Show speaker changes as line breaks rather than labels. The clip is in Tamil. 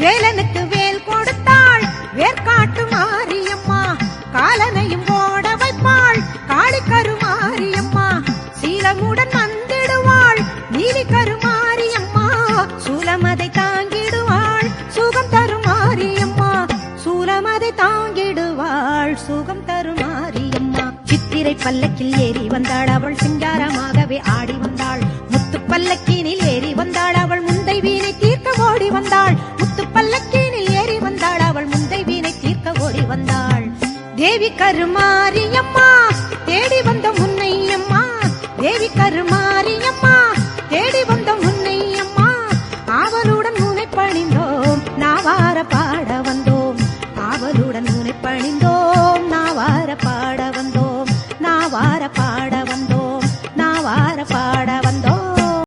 வேலனுக்கு வேல் கொடுத்தாள் வேர்காட்டு மாரியம்மா. காலனையும் ஓட வைப்பாள் காளி கருமாரியம்மா. சீலமுடன் வந்திடுவாள் நீலி கருமாரியம்மா. சூலமதை தாங்கிடுவாள் சுகம் தருமாரியம்மா. சூலமதை தாங்கிடுவாள் சுகம் தருமாரியம்மா. சித்திரை பல்லக்கில் ஏறி வந்தாள் அவள் சிங்காரமாகவே ஆடி வந்தாள். முத்து பல்லக்கினில் ஏறி வந்தாள் அவள் முந்தை வீணை தீர்க்க ஓடி வந்தாள். முத்து பல்லக்கினில் ஏறி வந்தாள் அவள் முந்தை வீணை தீர்க்க ஓடி வந்தாள். தேவி கருமாரியம்மா தேடி